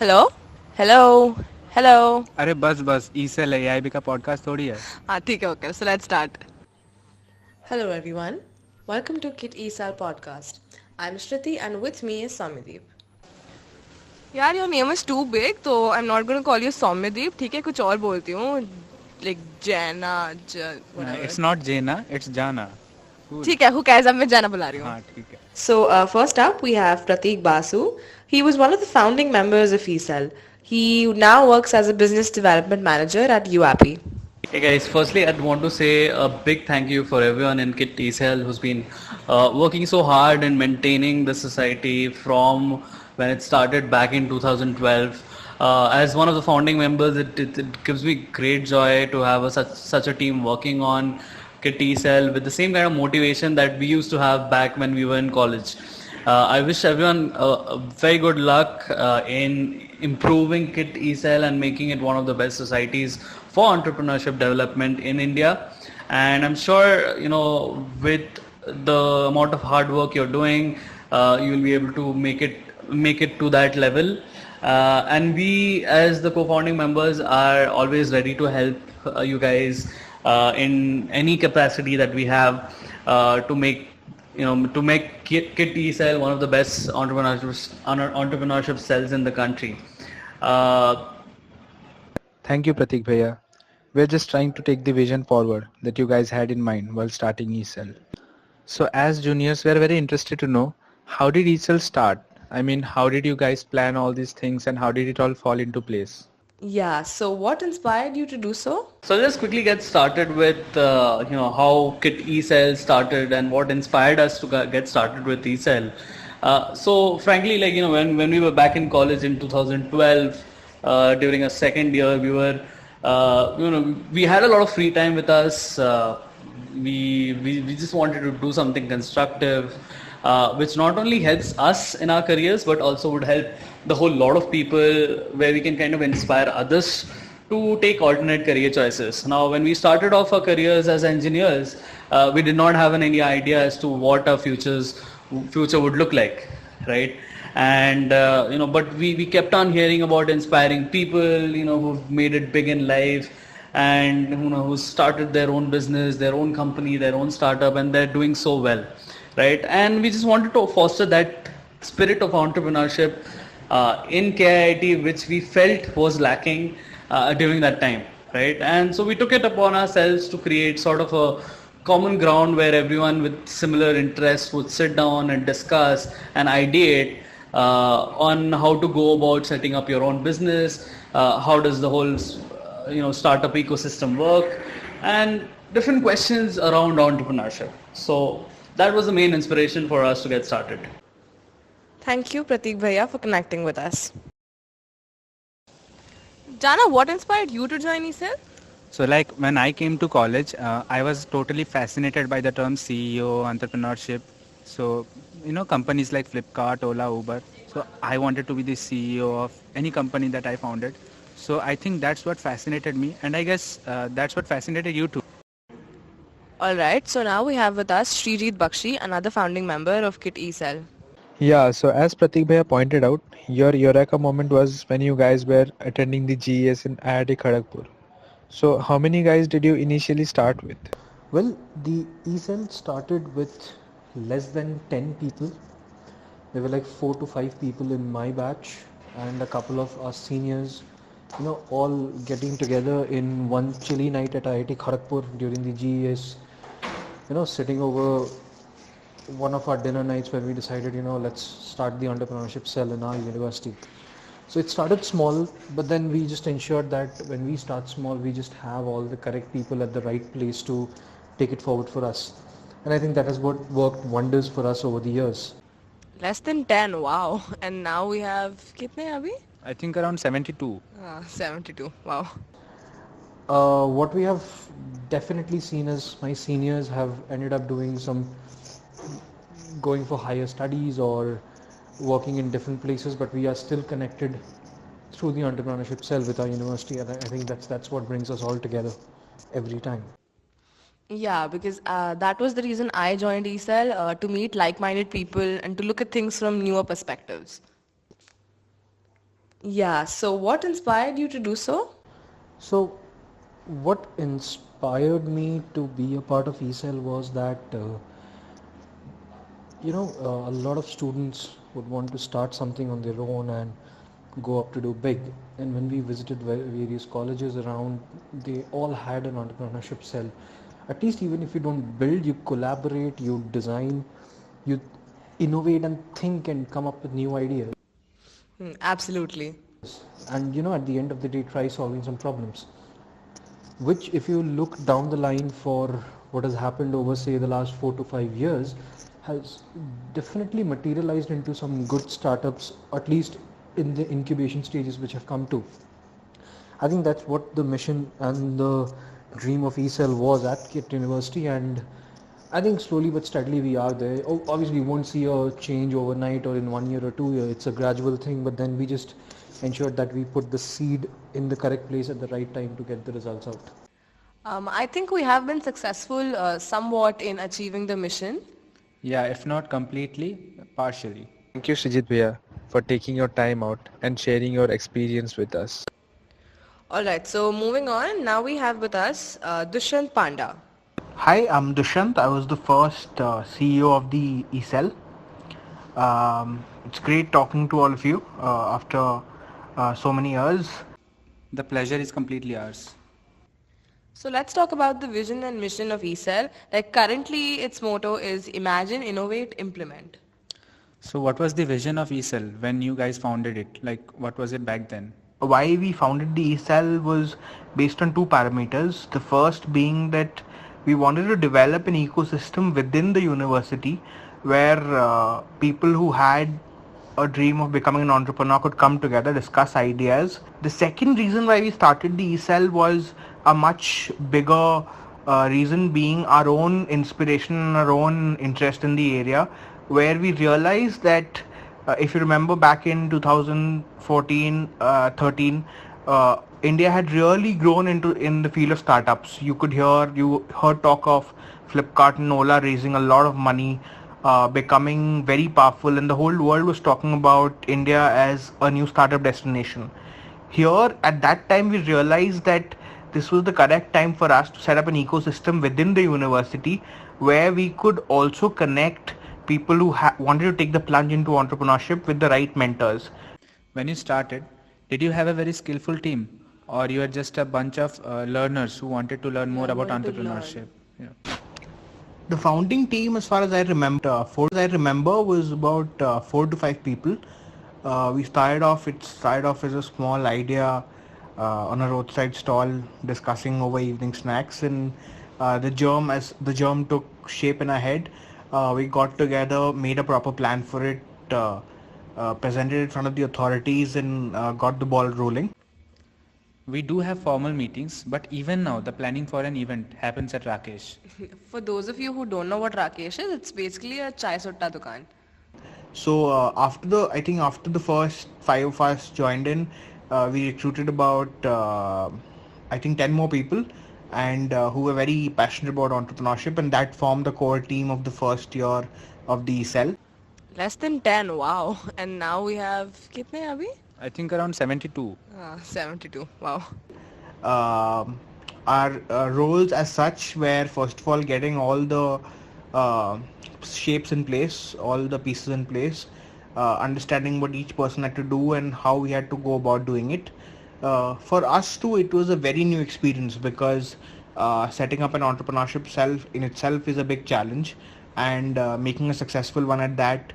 Hello hello hello. अरे बस बस ई सेल है एआईबी का पॉडकास्ट थोड़ी है। हाँ ठीक है, okay, so let's start. Hello everyone. Welcome to KiiT ESAL podcast. I'm Shruti and with me is Soumyadeep. यार your name is too big, तो I am not gonna call you Soumyadeep. ठीक है, कुछ और बोलती हूँ, like Jaina, it's whatever. Not Jena, it's Jana. Cool. ठीक है, हु कैज, अब मैं जाना बुला रही हूँ. हाँ ठीक है. So, first up, we have Prateek Basu. He was one of the founding members of ESAL. He now works as a business development manager at UAPI. Hey guys, firstly, I'd want to say a big thank you for everyone in KiiT TCL who's been working so hard in maintaining the society from when it started back in 2012. As one of the founding members, it gives me great joy to have such a team working on KiiT TCL with the same kind of motivation that we used to have back when we were in college. I wish everyone very good luck in improving KiiT ESL and making it one of the best societies for entrepreneurship development in India. And I'm sure, with the amount of hard work you're doing, you will be able to make it to that level. And we, as the co-founding members, are always ready to help you guys in any capacity that we have to make KiiT cell one of the best entrepreneurship cells in the country. Uh, Thank you, Prateek Bhaiya. We're just trying to take the vision forward that you guys had in mind while starting eCell. So as juniors, we are very interested to know, how did eCell start? I mean, how did you guys plan all these things and how did it all fall into place? Yeah, so what inspired you to do so? So let's quickly get started with how KiiT eCell started and what inspired us to get started with eCell. So frankly, when we were back in college in 2012, during a second year, we had a lot of free time with us. We just wanted to do something constructive, which not only helps us in our careers but also would help the whole lot of people, where we can kind of inspire others to take alternate career choices. Now, when we started off our careers as engineers, we did not have any idea as to what our future would look like, right? And but we kept on hearing about inspiring people, who've made it big in life, and who started their own business, their own company, their own startup, and they're doing so well, right? And we just wanted to foster that spirit of entrepreneurship in KIT, which we felt was lacking during that time, right? And so we took it upon ourselves to create sort of a common ground where everyone with similar interests would sit down and discuss and ideate on how to go about setting up your own business, how does the whole startup ecosystem work, and different questions around entrepreneurship. So that was the main inspiration for us to get started. Thank you, Prateek Bhaiya, for connecting with us. Jana, what inspired you to join ESL? So like when I came to college, I was totally fascinated by the term CEO, entrepreneurship. So, companies like Flipkart, Ola, Uber. So I wanted to be the CEO of any company that I founded. So I think that's what fascinated me, and I guess that's what fascinated you too. Alright, so now we have with us Srijeet Bakshi, another founding member of KiiT ESL. Yeah, so as Prateek Bhaiya pointed out, your Eureka moment was when you guys were attending the GES in IIT Kharagpur. So how many guys did you initially start with? Well, the ESL started with less than 10 people. There were like 4 to 5 people in my batch and a couple of us seniors, all getting together in one chilly night at IIT Kharagpur during the GES, sitting over one of our dinner nights where we decided, let's start the entrepreneurship cell in our university. So it started small, but then we just ensured that when we start small, we just have all the correct people at the right place to take it forward for us. And I think that has what worked wonders for us over the years. Less than 10, wow. And now we have, kitne abhi? I think around 72. 72, wow. What we have definitely seen is my seniors have ended up doing some going for higher studies or working in different places, but we are still connected through the entrepreneurship cell with our university, and I think that's what brings us all together every time. Yeah, because that was the reason I joined ESL, to meet like-minded people and to look at things from newer perspectives. Yeah, so what inspired you to do so? So, what inspired me to be a part of ECEL was that a lot of students would want to start something on their own and go up to do big. And when we visited various colleges around, they all had an entrepreneurship cell. At least, even if you don't build, you collaborate, you design, you innovate and think and come up with new ideas. Absolutely. And at the end of the day, try solving some problems. Which, if you look down the line for what has happened over, say, the last 4 to 5 years, has definitely materialized into some good startups, at least in the incubation stages, which have come to. I think that's what the mission and the dream of eCell was at KiiT University, and I think slowly but steadily we are there. Obviously, we won't see a change overnight or in 1 year or 2 years. It's a gradual thing, but then we just ensured that we put the seed in the correct place at the right time to get the results out. I think we have been successful somewhat in achieving the mission. Yeah, if not completely, partially. Thank you, Srijeet Bhaiya, for taking your time out and sharing your experience with us. Alright, so moving on, now we have with us Dushyant Panda. Hi, I'm Dushyant. I was the first CEO of the eCell. It's great talking to all of you after so many years. The pleasure is completely ours. So let's talk about the vision and mission of eCell. Like currently its motto is Imagine, Innovate, Implement. So what was the vision of eCell when you guys founded it? Like what was it back then? Why we founded the eCell was based on two parameters. The first being that we wanted to develop an ecosystem within the university where people who had a dream of becoming an entrepreneur could come together, discuss ideas. The second reason why we started the eCell was a much bigger reason, being our own inspiration and our own interest in the area, where we realized that if you remember back in 2014, 13, India had really grown in the field of startups. You heard talk of Flipkart and Ola raising a lot of money, becoming very powerful, and the whole world was talking about India as a new startup destination. Here, at that time, we realized that this was the correct time for us to set up an ecosystem within the university where we could also connect people who wanted to take the plunge into entrepreneurship with the right mentors. When you started, did you have a very skillful team, or you were just a bunch of learners who wanted to learn more about entrepreneurship? Yeah. The founding team, as far as I remember, was about 4 to 5 people. We started off. It started off as a small idea on a roadside stall, discussing over evening snacks, and the germ took shape in our head. We got together, made a proper plan for it, presented it in front of the authorities, and got the ball rolling. We do have formal meetings, but even now the planning for an event happens at Rakesh. For those of you who don't know what Rakesh is, it's basically a chai sutta dukan. So after the first 5 of us joined in, we recruited about 10 more people, and who were very passionate about entrepreneurship, and that formed the core team of the first year of the cell. Less than 10, wow. And now we have, kitne abhi? I think around 72. 72, wow. Our roles as such were, first of all, getting all the shapes in place, all the pieces in place, understanding what each person had to do and how we had to go about doing it. For us too, it was a very new experience because setting up an entrepreneurship in itself is a big challenge, and making a successful one at that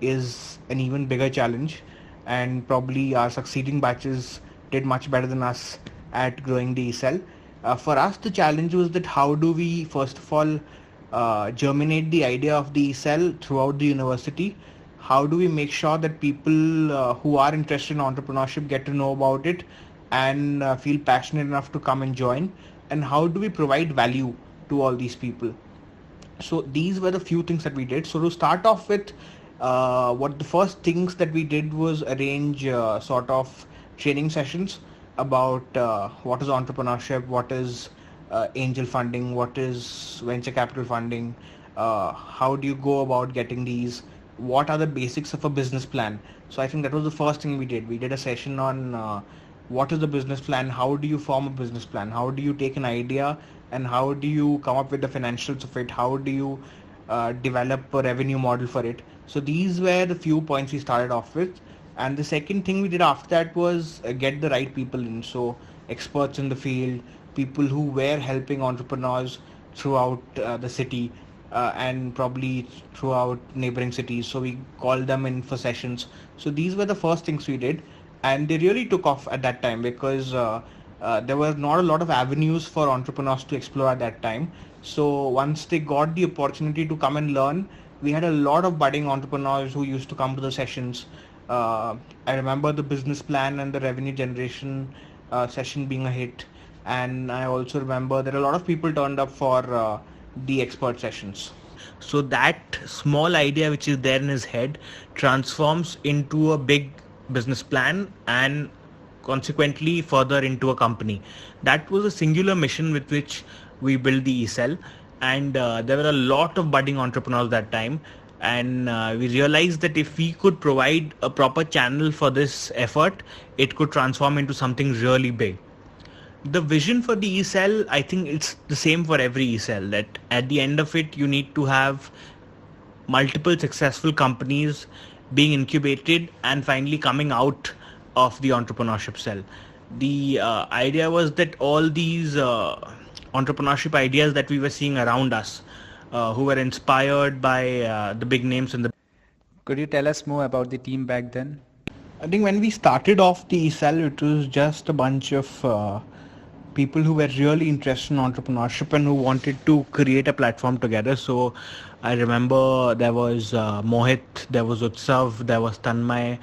is an even bigger challenge. And probably our succeeding batches did much better than us at growing the cell. For us, the challenge was that how do we first of all germinate the idea of the cell throughout the university? How do we make sure that people who are interested in entrepreneurship get to know about it and feel passionate enough to come and join? And how do we provide value to all these people? So these were the few things that we did. So to start off with, what the first things that we did was arrange sort of training sessions about what is entrepreneurship, what is angel funding, what is venture capital funding, how do you go about getting these, what are the basics of a business plan. So I think that was the first thing we did. We did a session on what is the business plan, how do you form a business plan, how do you take an idea and how do you come up with the financials of it, how do you develop a revenue model for it. So these were the few points we started off with. And the second thing we did after that was get the right people in. So experts in the field, people who were helping entrepreneurs throughout the city and probably throughout neighboring cities. So we called them in for sessions. So these were the first things we did, and they really took off at that time because there were not a lot of avenues for entrepreneurs to explore at that time. So once they got the opportunity to come and learn, we had a lot of budding entrepreneurs who used to come to the sessions. I remember the business plan and the revenue generation session being a hit, and I also remember that a lot of people turned up for the expert sessions. So that small idea which is there in his head transforms into a big business plan and consequently further into a company. That was a singular mission with which we built the eCell, and there were a lot of budding entrepreneurs that time, and we realized that if we could provide a proper channel for this effort, it could transform into something really big. The vision for the eCell, I think it's the same for every eCell, that at the end of it, you need to have multiple successful companies being incubated and finally coming out of the entrepreneurship cell. The idea was that all these entrepreneurship ideas that we were seeing around us, who were inspired by the big names in the... Could you tell us more about the team back then? I think when we started off the eCell, it was just a bunch of people who were really interested in entrepreneurship and who wanted to create a platform together. So I remember there was Mohit, there was Utsav, there was Tanmay,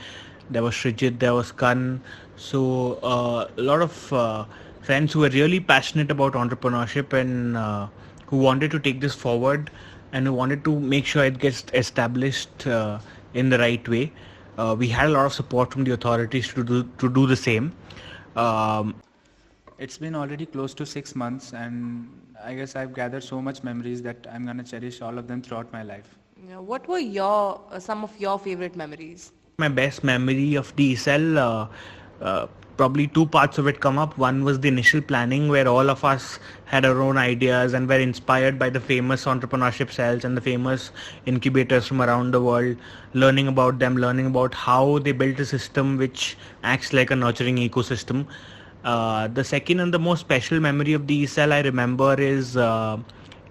there was Srijeet, there was Kan. So a lot of friends who were really passionate about entrepreneurship and who wanted to take this forward and who wanted to make sure it gets established in the right way. We had a lot of support from the authorities to do the same. It's been already close to 6 months, and I guess I've gathered so much memories that I'm gonna cherish all of them throughout my life. Yeah, what were your some of your favorite memories? My best memory of the cell, probably two parts of it come up. One was the initial planning where all of us had our own ideas and were inspired by the famous entrepreneurship cells and the famous incubators from around the world, learning about them, learning about how they built a system which acts like a nurturing ecosystem. The second and the most special memory of the eCell I remember is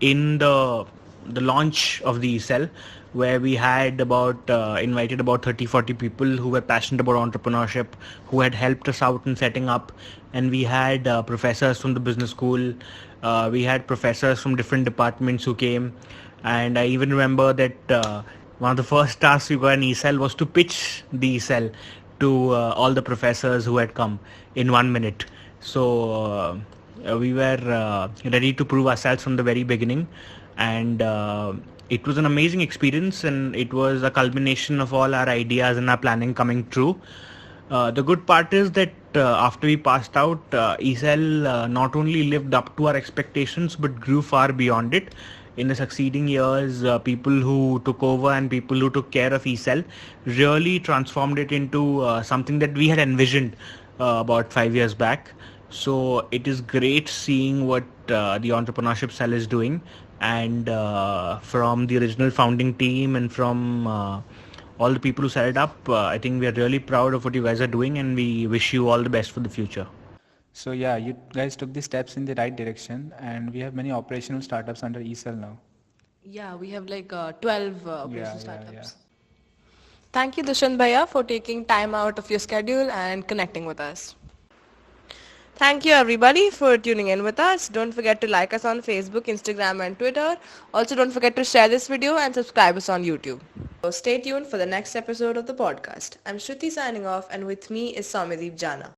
in the launch of the eCell, where we had invited about 30-40 people who were passionate about entrepreneurship, who had helped us out in setting up, and we had professors from the business school, we had professors from different departments who came, and I even remember that one of the first tasks we got in eCell was to pitch the eCell to all the professors who had come in 1 minute. So we were ready to prove ourselves from the very beginning, and it was an amazing experience, and it was a culmination of all our ideas and our planning coming true. The good part is that after we passed out, eCell not only lived up to our expectations but grew far beyond it. In the succeeding years, people who took over and people who took care of eCell really transformed it into something that we had envisioned about 5 years back. So it is great seeing what the entrepreneurship cell is doing, and from the original founding team and from all the people who set it up, I think we are really proud of what you guys are doing, and we wish you all the best for the future. So yeah, you guys took the steps in the right direction, and we have many operational startups under eCell now. Yeah, we have like 12 operational Yeah. startups. Thank you, Dushyant Bhaiya, for taking time out of your schedule and connecting with us. Thank you everybody for tuning in with us. Don't forget to like us on Facebook, Instagram and Twitter. Also don't forget to share this video and subscribe us on YouTube. So stay tuned for the next episode of the podcast. I'm Shruti signing off, and with me is Soumyadeep Jana.